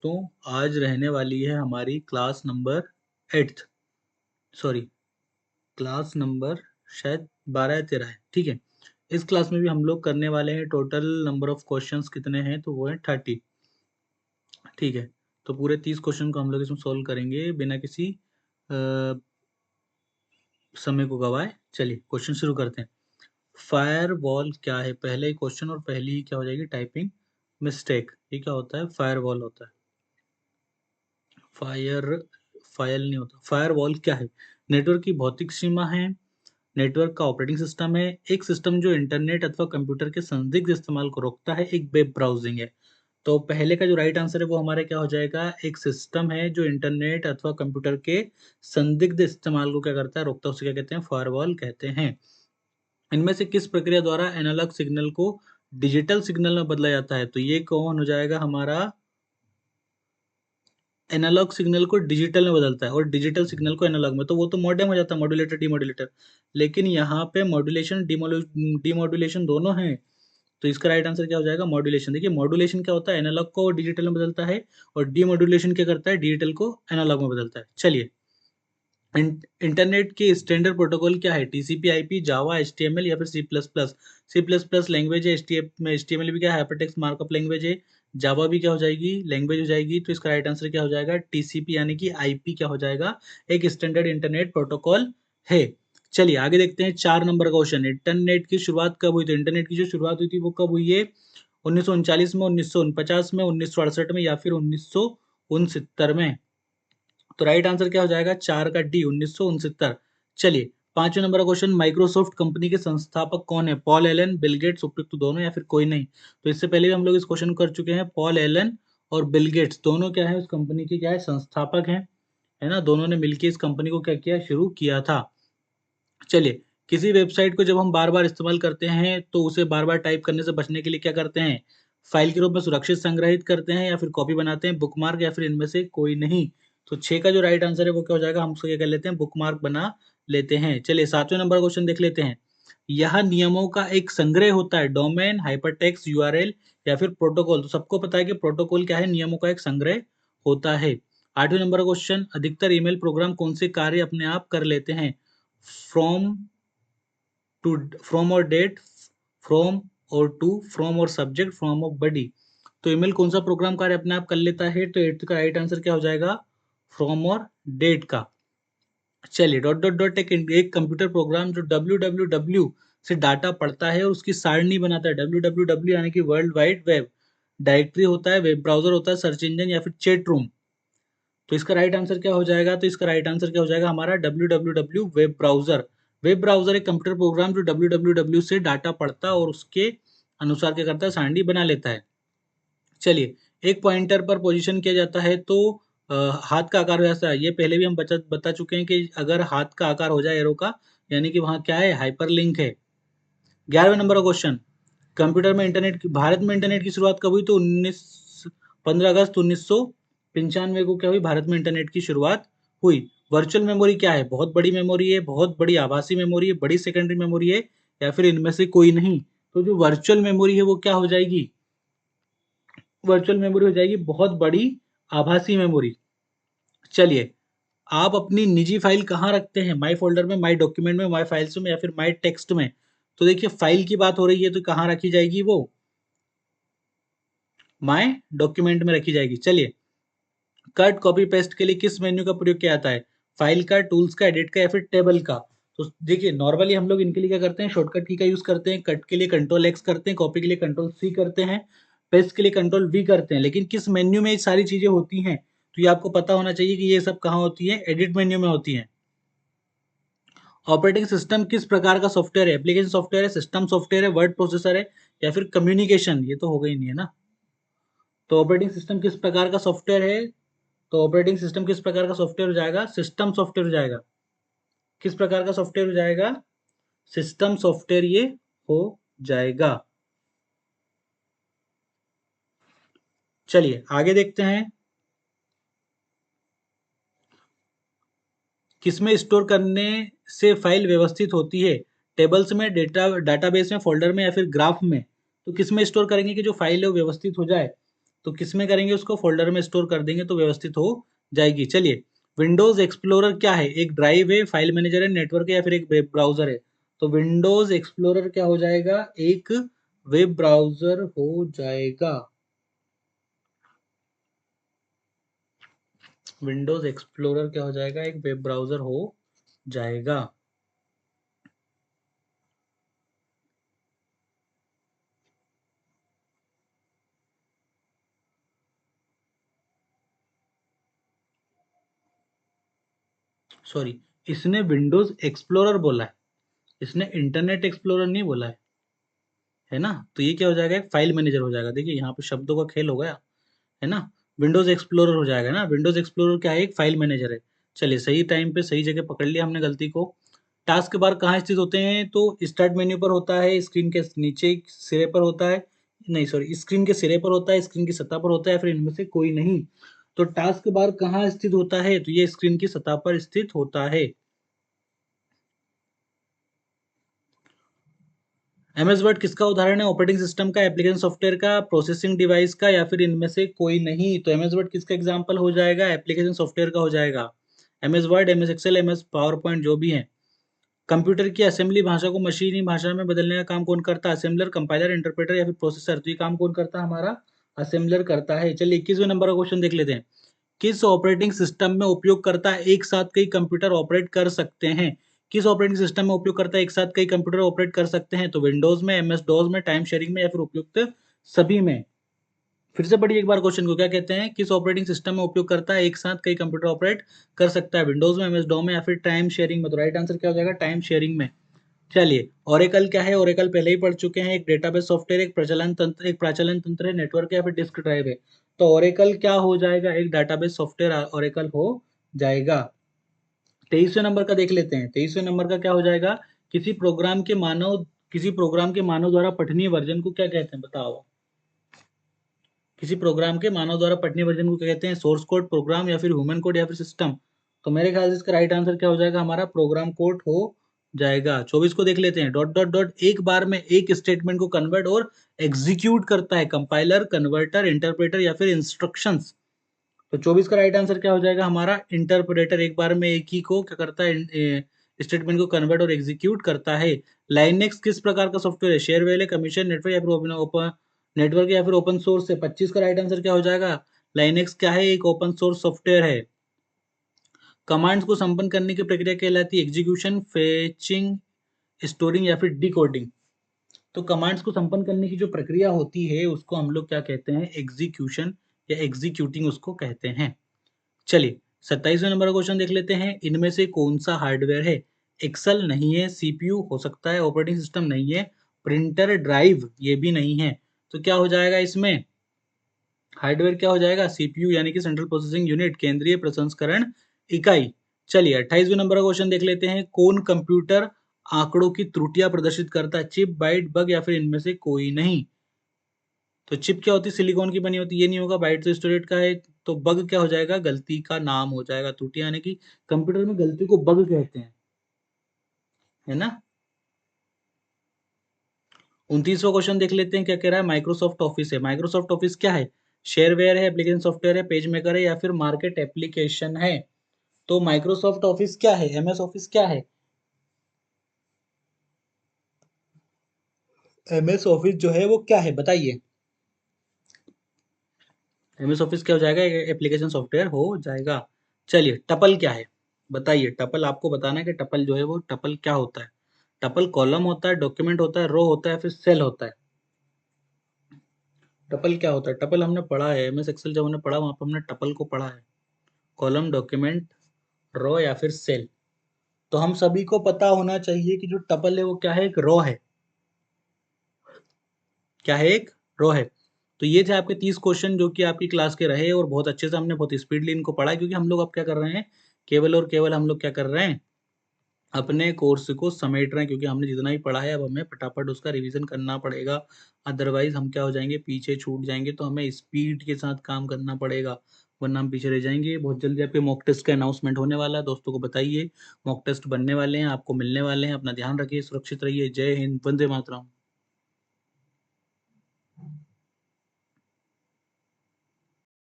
तो आज रहने वाली है हमारी class number 8th, sorry class number शायद 12 या 13 है। ठीक है, इस क्लास में भी हम लोग करने वाले हैं। टोटल नंबर ऑफ क्वेश्चंस कितने हैं? तो वो है 30। ठीक है, तो पूरे 30 क्वेश्चन को हम लोग इसमें सोल्व करेंगे बिना किसी अ, समय को गवाए। चलिए क्वेश्चन शुरू करते हैं। फायर वॉल क्या है? पहले ही क्वेश्चन और पहली ही क्या हो जाएगी? Typing mistake. ये क्या होता है? फायर वॉल होता है। फायर फायर नहीं होता। फायर वॉल क्या है? नेटवर्क की भौतिक सीमा है, नेटवर्क का ऑपरेटिंग सिस्टम है, एक सिस्टम जो इंटरनेट अथवा कंप्यूटर के संदिग्ध इस्तेमाल को रोकता है, एक वेब ब्राउजिंग है। तो पहले का जो राइट आंसर है वो हमारा क्या हो जाएगा? एक सिस्टम है जो इंटरनेट अथवा कंप्यूटर के संदिग्ध इस्तेमाल को क्या करता है? रोकता है। उसे क्या कहते हैं? फायरवॉल कहते हैं। इनमें से किस प्रक्रिया द्वारा एनालॉग सिग्नल को डिजिटल सिग्नल में बदला जाता है? तो ये कौन हो जाएगा? हमारा एनालॉग सिग्नल को डिजिटल में बदलता है और डिजिटल सिग्नल को एनालॉग में, तो वो तो मॉडेम हो जाता है, मॉड्यूलेटर डीमॉड्यूलेटर। लेकिन यहाँ पे मॉड्यूलेशन डीमॉड्यूलेशन दोनों हैं। तो इसका राइट आंसर क्या हो जाएगा? मॉड्यूलेशन। देखिए मॉड्यूलेशन क्या होता है? एनालॉग को डिजिटल में बदलता है, और डीमॉड्यूलेशन क्या करता है? डिजिटल को एनालॉग में बदलता है। चलिए, इंटरनेट के स्टैंडर्ड प्रोटोकॉल क्या है? टीसीपी आईपी, जावा, एचटीएमएल या फिर C plus plus? C plus plus language है, एचटीएमएल भी क्या है? हाइपरटेक्स्ट मार्कअप लैंग्वेज है। जावा भी क्या हो जाएगी? लैंग्वेज हो जाएगी। तो इसका राइट आंसर क्या हो जाएगा? टीसीपी यानी कि आईपी क्या हो जाएगा? एक स्टैंडर्ड इंटरनेट प्रोटोकॉल है। चलिए आगे देखते हैं। 4 नंबर का क्वेश्चन। इंटरनेट की शुरुआत कब हुई? तो इंटरनेट की जो शुरुआत हुई थी वो कब हुई है? 1939 में, 1949 में, 1968 में या फिर 1969 में? तो राइट आंसर क्या हो जाएगा? 4 का डी, 1969। चलिए 5वें नंबर का क्वेश्चन। माइक्रोसॉफ्ट कंपनी के संस्थापक कौन है? पॉल एलन, बिल गेट्स, उपयुक्त दोनों या फिर कोई नहीं? तो इससे पहले भी हम लोग इस क्वेश्चन कर चुके हैं। पॉल एलन और बिल गेट्स दोनों क्या है? उस कंपनी के क्या है? संस्थापक हैं, है ना। दोनों ने मिलकर इस कंपनी को क्या किया? शुरू किया था। चलिए, किसी वेबसाइट को जब हम बार बार इस्तेमाल करते हैं तो उसे बार बार टाइप करने से बचने के लिए क्या करते हैं? फाइल के रूप में सुरक्षित संग्रहित करते हैं या फिर कॉपी बनाते हैं, बुकमार्क या फिर इनमें से कोई नहीं? तो 6 का जो राइट आंसर है वो क्या हो जाएगा? हम उसको क्या कर लेते हैं? बुकमार्क बना लेते हैं। चलिए 7वें नंबर क्वेश्चन देख लेते हैं। यह नियमों का एक संग्रह होता है, डोमेन, हाइपरटेक्स्ट, यूआरएल या फिर प्रोटोकॉल? तो सबको पता है कि प्रोटोकॉल क्या है? नियमों का एक संग्रह होता है। 8वें नंबर क्वेश्चन। अधिकतर ईमेल प्रोग्राम कौन से कार्य अपने आप कर लेते हैं? फ्रॉम टू, फ्रॉम और डेट, फ्रॉम और टू, फ्रॉम और सब्जेक्ट, फ्रॉम और बडी? तो ईमेल कौन सा प्रोग्राम कार्य अपने आप कर लेता है? तो 8th का राइट आंसर क्या हो जाएगा? फ्रॉम और डेट का। चलिए डॉट डॉट डॉट एक कंप्यूटर प्रोग्राम जो www से डाटा पढ़ता है और उसकी सारणी बनाता है। www यानी कि वर्ल्ड वाइड वेब। डायरेक्टरी होता है, वेब ब्राउजर होता है, सर्च इंजन या फिर चैट रूम? तो इसका राइट आंसर क्या हो जाएगा? तो इसका राइट आंसर क्या हो जाएगा? हमारा www web browser. Web browser एक कंप्यूटर प्रोग्राम जो www से डाटा पढ़ता है और उसके अनुसार क्या करता है? सारणी बना लेता है। चलिए, एक पॉइंटर पर पोजीशन किया जाता है तो हाथ का आकार वैसा है। ये पहले भी हम बता चुके हैं कि अगर हाथ का आकार हो जाए एरो का, यानी कि वहाँ क्या है? हाइपरलिंक है। 11वें नंबर का क्वेश्चन। कंप्यूटर में इंटरनेट की भारत में इंटरनेट की शुरुआत कब हुई? तो 15 अगस्त 1995 को क्या हुई? भारत में इंटरनेट की शुरुआत हुई। वर्चुअल मेमोरी क्या है? बहुत बड़ी मेमोरी है, बहुत बड़ी आभासी मेमोरी है, बड़ी सेकेंडरी मेमोरी है या फिर इनमें से कोई नहीं? तो जो वर्चुअल मेमोरी है वो क्या हो जाएगी? वर्चुअल मेमोरी हो जाएगी बहुत बड़ी आभासी मेमोरी। चलिए, आप अपनी निजी फाइल कहाँ रखते हैं? माई फोल्डर में, माई डॉक्यूमेंट में, माई फाइल्स में या फिर माई टेक्स्ट में? तो देखिए फाइल की बात हो रही है तो कहाँ रखी जाएगी? वो माई डॉक्यूमेंट में रखी जाएगी। चलिए, कट कॉपी पेस्ट के लिए किस मेन्यू का प्रयोग किया जाता है? फाइल का, टूल्स का, एडिट का या फिर टेबल का? तो देखिए नॉर्मली हम लोग इनके लिए क्या करते हैं? शॉर्टकट की का यूज करते हैं। कट के लिए कंट्रोल एक्स करते हैं, कॉपी के लिए कंट्रोल सी करते हैं, पेस्ट के लिए कंट्रोल वी करते हैं। लेकिन किस मेन्यू में ये सारी चीजें होती हैं? तो ये आपको पता होना चाहिए कि ये सब कहाँ होती है? एडिट मेन्यू में होती है। ऑपरेटिंग सिस्टम किस प्रकार का सॉफ्टवेयर है? एप्लीकेशन सॉफ्टवेयर है, सिस्टम सॉफ्टवेयर है, वर्ड प्रोसेसर है या फिर कम्युनिकेशन? ये तो हो गई नहीं है ना। तो ऑपरेटिंग सिस्टम किस प्रकार का सॉफ्टवेयर है? तो ऑपरेटिंग सिस्टम किस प्रकार का सॉफ्टवेयर हो जाएगा? सिस्टम सॉफ्टवेयर हो जाएगा। किस प्रकार का सॉफ्टवेयर हो जाएगा? सिस्टम सॉफ्टवेयर ये हो जाएगा। चलिए आगे देखते हैं। किसमें स्टोर करने से फाइल व्यवस्थित होती है? टेबल्स में, डेटाबेस में, फोल्डर में या फिर ग्राफ में? तो किसमें स्टोर करेंगे कि जो फाइल है वो व्यवस्थित हो जाए? तो किस में करेंगे उसको, फोल्डर में स्टोर कर देंगे तो व्यवस्थित हो जाएगी। चलिए, विंडोज एक्सप्लोरर क्या है, एक ड्राइव है, फाइल मैनेजर है, नेटवर्क है या फिर एक वेब ब्राउजर है। तो विंडोज एक्सप्लोरर क्या हो जाएगा, एक वेब ब्राउजर हो जाएगा। विंडोज एक्सप्लोरर क्या हो जाएगा, एक वेब ब्राउजर हो जाएगा। सॉरी, इसने विंडोज एक्सप्लोरर बोला है, इसने इंटरनेट एक्सप्लोरर नहीं बोला है ना। तो ये क्या हो जाएगा, एक फाइल मैनेजर हो जाएगा। देखिए यहाँ पे शब्दों का खेल हो गया है ना। विंडोज एक्सप्लोरर हो जाएगा ना, विंडोज एक्सप्लोरर क्या है, एक फाइल मैनेजर है। चलिए, सही टाइम पे सही जगह पकड़ लिया हमने गलती को। टास्क बार कहाँ स्थित होते हैं, तो स्टार्ट मेन्यू पर होता है, स्क्रीन के नीचे सिरे पर होता है, नहीं सॉरी, स्क्रीन के सिरे पर होता है, स्क्रीन की सतह पर होता है, फिर इनमें से कोई नहीं। तो टास्क बार कहाँ स्थित होता है, तो ये स्क्रीन की सतह पर स्थित होता है। एमएस वर्ड किसका उदाहरण है, ऑपरेटिंग सिस्टम का, एप्लीकेशन सॉफ्टवेयर का, प्रोसेसिंग डिवाइस का या फिर इनमें से कोई नहीं। तो एमएस वर्ड किसका एग्जांपल हो जाएगा, एप्लीकेशन सॉफ्टवेयर का हो जाएगा। MS Word, MS Excel, MS PowerPoint जो भी है। कंप्यूटर की असेंबली भाषा को मशीनी भाषा में बदलने का काम कौन करता है, असेंबलर, कंपाइलर, इंटरप्रेटर या फिर प्रोसेसर। तो ये काम कौन करता है, हमारा असेंबलर करता है। चलिए 21वें नंबर का क्वेश्चन देख लेते हैं। किस ऑपरेटिंग सिस्टम में उपयोगकर्ता एक साथ कई कंप्यूटर ऑपरेट कर सकते हैं, किस ऑपरेटिंग सिस्टम में उपयोगकर्ता एक साथ कई कंप्यूटर ऑपरेट कर सकते हैं, तो विंडोज में, एमएस डॉस में, टाइम शेयरिंग में या फिर उपयुक्त सभी में। फिर से पढ़िए एक बार क्वेश्चन को, क्या कहते हैं, किस ऑपरेटिंग सिस्टम में उपयोगकर्ता एक साथ कई कंप्यूटर ऑपरेट कर सकता है, विंडोज में, एमएस डॉस में या फिर टाइम शेयरिंग में। तो राइट आंसर क्या हो जाएगा, टाइम शेयरिंग में। चलिए, ओरेकल क्या है, ओरेकल पहले ही पढ़ चुके हैं, एक डेटाबेस सॉफ्टवेयर, एक प्रचलन तंत्र, एक प्राचलन तंत्र है, नेटवर्क या फिर डिस्क ड्राइव है। तो ओरेकल क्या हो जाएगा, एक डेटाबेस सॉफ्टवेयर ओरेकल हो जाएगा। 23वें नंबर का देख लेते हैं। 23वें नंबर का क्या हो जाएगा, किसी प्रोग्राम के मानव, किसी प्रोग्राम के मानव द्वारा पठनीय वर्जन को क्या कहते हैं, बताओ। किसी प्रोग्राम के मानव द्वारा पठनीय वर्जन को क्या कहते हैं, सोर्स कोड, प्रोग्राम या फिर ह्यूमन कोड या फिर सिस्टम। तो मेरे ख्याल से इसका राइट आंसर क्या हो जाएगा, हमारा प्रोग्राम कोड हो जाएगा। 24 को देख लेते हैं। डॉट डॉट डॉट एक बार में एक स्टेटमेंट को कन्वर्ट और एग्जीक्यूट करता है, कंपाइलर, कन्वर्टर, इंटरप्रेटर या फिर इंस्ट्रक्शंस। तो 24 का राइट आंसर क्या हो जाएगा, हमारा इंटरप्रेटर। एक बार में एक ही को क्या करता है, स्टेटमेंट को कन्वर्ट और एग्जीक्यूट करता है। लाइनेक्स किस प्रकार का सॉफ्टवेयर है, शेयरवेल है, कमीशन, नेटवर्क या फिर ओपन नेटवर्क या फिर ओपन सोर्स है। 25 का राइट आंसर क्या हो जाएगा, लाइनेक्स क्या है, एक ओपन सोर्स सॉफ्टवेयर है। कमांड्स को संपन्न करने की प्रक्रिया कहलाती है एग्जीक्यूशन, फेचिंग, स्टोरिंग या फिर डिकोडिंग। तो कमांड्स को संपन्न करने की जो प्रक्रिया होती है उसको हम लोग क्या कहते हैं, एग्जीक्यूशन या एग्जीक्यूटिंग उसको कहते हैं। चलिए 27वें नंबर का क्वेश्चन देख लेते हैं। इनमें से कौन सा हार्डवेयर है, एक्सेल नहीं है, सीपीयू हो सकता है, ऑपरेटिंग सिस्टम नहीं है, प्रिंटर ड्राइव ये भी नहीं है। तो क्या हो जाएगा इसमें, हार्डवेयर क्या हो जाएगा, सीपीयू यानी कि सेंट्रल प्रोसेसिंग यूनिट, केंद्रीय प्रसंस्करण इकाई। चलिए 28वें नंबर का क्वेश्चन देख लेते हैं। कौन कंप्यूटर आंकड़ों की त्रुटियां प्रदर्शित करता है, चिप, बाइट, बग या फिर इनमें से कोई नहीं। तो चिप क्या होती है, सिलिकॉन की बनी होती है, ये नहीं होगा। बाइट तो स्टोरेज का है। तो बग क्या हो जाएगा, गलती का नाम हो जाएगा। त्रुटि यानी कि कंप्यूटर में गलती को बग कहते हैं, है ना। 29वां क्वेश्चन देख लेते हैं, क्या कह रहा है, माइक्रोसॉफ्ट ऑफिस है। माइक्रोसॉफ्ट ऑफिस क्या है, शेयरवेयर है, एप्लीकेशन सॉफ्टवेयर है, पेज मेकर है या फिर मार्केट एप्लीकेशन है। तो माइक्रोसॉफ्ट ऑफिस क्या है, एमएस ऑफिस क्या है, एमएस ऑफिस जो है वो क्या है बताइए। एमएस ऑफिस क्या हो जाएगा, एप्लीकेशन सॉफ्टवेयर हो जाएगा। चलिए टपल क्या है, बताइए। टपल आपको बताना है कि टपल जो है वो टपल क्या होता है। टपल कॉलम होता है, डॉक्यूमेंट होता है, रो होता है, फिर सेल होता है। टपल क्या होता है, टपल हमने पढ़ा है एमएस एक्सेल जब हमने पढ़ा वहां पर हमने टपल को पढ़ा है। कॉलम, डॉक्यूमेंट, रो या फिर सेल। तो हम सभी को पता होना चाहिए कि जो टपल है वो क्या है, एक रो है। क्या है, एक रो है। तो ये थे आपके 30 क्वेश्चन जो कि आपकी क्लास के रहे और बहुत अच्छे से हमने बहुत स्पीडली इनको पढ़ा है, क्योंकि हम लोग अब क्या कर रहे हैं, केवल और केवल हम लोग क्या कर रहे हैं, अपने कोर्स को समेट रहे हैं। क्योंकि हमने जितना ही पढ़ा है अब हमें फटाफट उसका रिवीजन करना पड़ेगा। अदरवाइज हम क्या हो जाएंगे, पीछे छूट जाएंगे। तो हमें स्पीड के साथ काम करना पड़ेगा, वरना हम पीछे रह जाएंगे। बहुत जल्दी आपके मॉक टेस्ट का अनाउंसमेंट होने वाला है, दोस्तों को बताइए। मॉक टेस्ट बनने वाले हैं, आपको मिलने वाले हैं। अपना ध्यान रखिए, सुरक्षित रहिए। जय हिंद, वंदे मातरम।